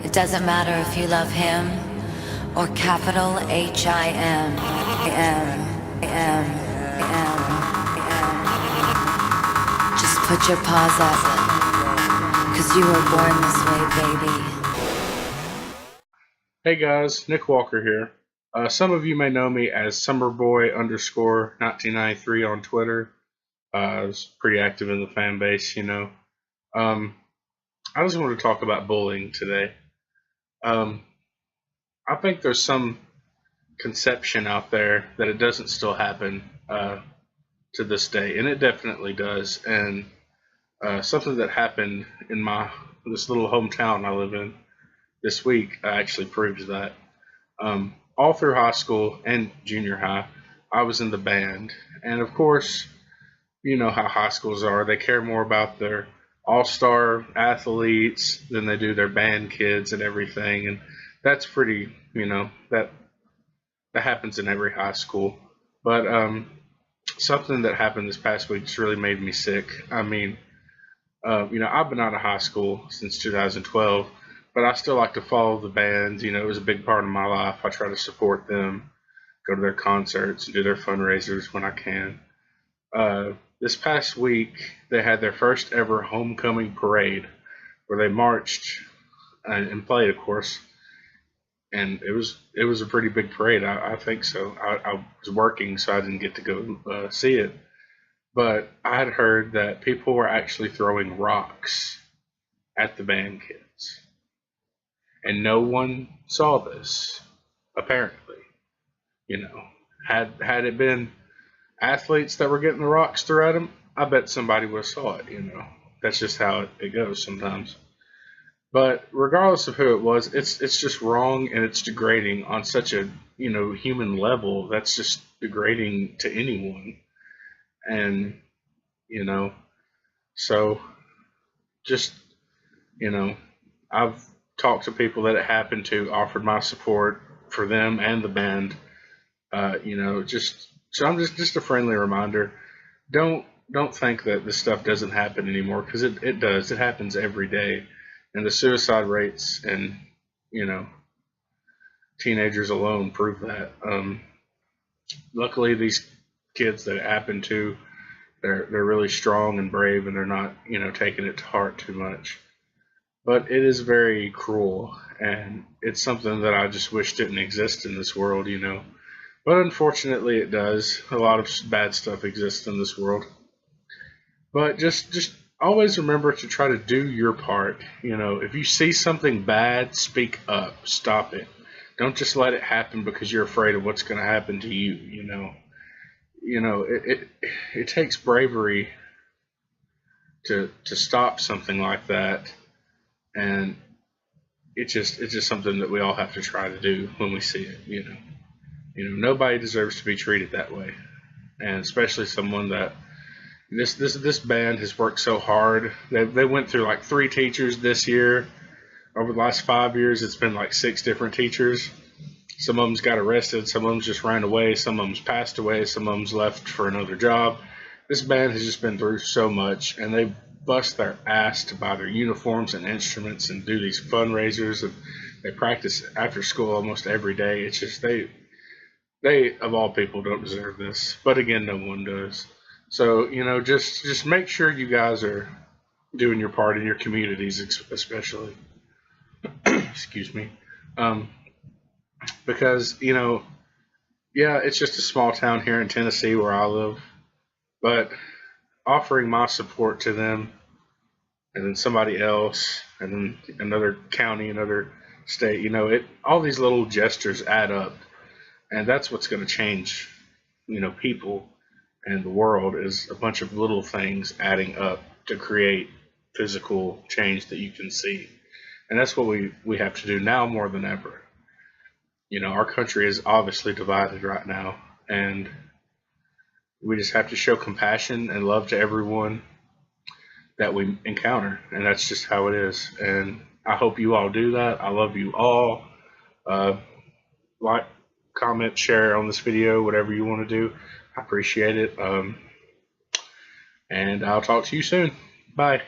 It doesn't matter if you love him or capital H-I-M. Just put your paws up, 'cause you were born this way, baby. Hey guys, Nick Walker here. Some of you may know me as Summerboy_1993 on Twitter. I was pretty active in the fan base, you know. I just wanted to talk about bullying today. I think there's some conception out there that it doesn't still happen to this day, and it definitely does. And something that happened in this little hometown I live in this week actually proves that. All through high school and junior high, I was in the band. And of course, you know how high schools are. They care more about their all-star athletes than they do their band kids and everything. And that's pretty, that happens in every high school. But something that happened this past week just really made me sick. I mean, I've been out of high school since 2012. But I still like to follow the bands. It was a big part of my life. I try to support them, go to their concerts, and do their fundraisers when I can. This past week, they had their first ever homecoming parade where they marched and played, of course. And it was a pretty big parade. I think so. I was working, so I didn't get to go see it. But I had heard that people were actually throwing rocks at the band kids. And no one saw this, apparently. Had it been athletes that were getting the rocks thrown at them, I bet somebody would have saw it. That's just how it goes sometimes. But regardless of who it was, it's just wrong, and it's degrading on such a human level. That's just degrading to anyone, and so just I've talked to people that it happened to, offered my support for them and the band. So I'm just a friendly reminder. Don't think that this stuff doesn't happen anymore, because it does. It happens every day, and the suicide rates and teenagers alone prove that. Luckily, these kids that it happened to, they're really strong and brave, and they're not taking it to heart too much. But it is very cruel, and it's something that I just wish didn't exist in this world, But unfortunately it does. A lot of bad stuff exists in this world. But just always remember to try to do your part. If you see something bad, speak up. Stop it. Don't just let it happen because you're afraid of what's going to happen to you, It takes bravery to stop something like that. And it's just something that we all have to try to do when we see it. Nobody deserves to be treated that way, and especially someone that this band has worked so hard. They went through like 3 teachers this year. Over the last 5 years, it's been like 6 different teachers. Some of them's got arrested, some of them just ran away, some of them's passed away, some of them's left for another job. This band has just been through so much, and they bust their ass to buy their uniforms and instruments and do these fundraisers, and they practice after school almost every day. It's just they of all people don't deserve this, but again, no one does. So just make sure you guys are doing your part in your communities, especially. Excuse me, because yeah, it's just a small town here in Tennessee where I live, but offering my support to them, and then somebody else, and then another county, another state, all these little gestures add up, and that's what's going to change, people and the world, is a bunch of little things adding up to create physical change that you can see. And that's what we have to do now more than ever. Our country is obviously divided right now, and we just have to show compassion and love to everyone that we encounter, and that's just how it is. And I hope you all do that. I love you all. Like, comment, share on this video, whatever you want to do. I appreciate it. And I'll talk to you soon. Bye.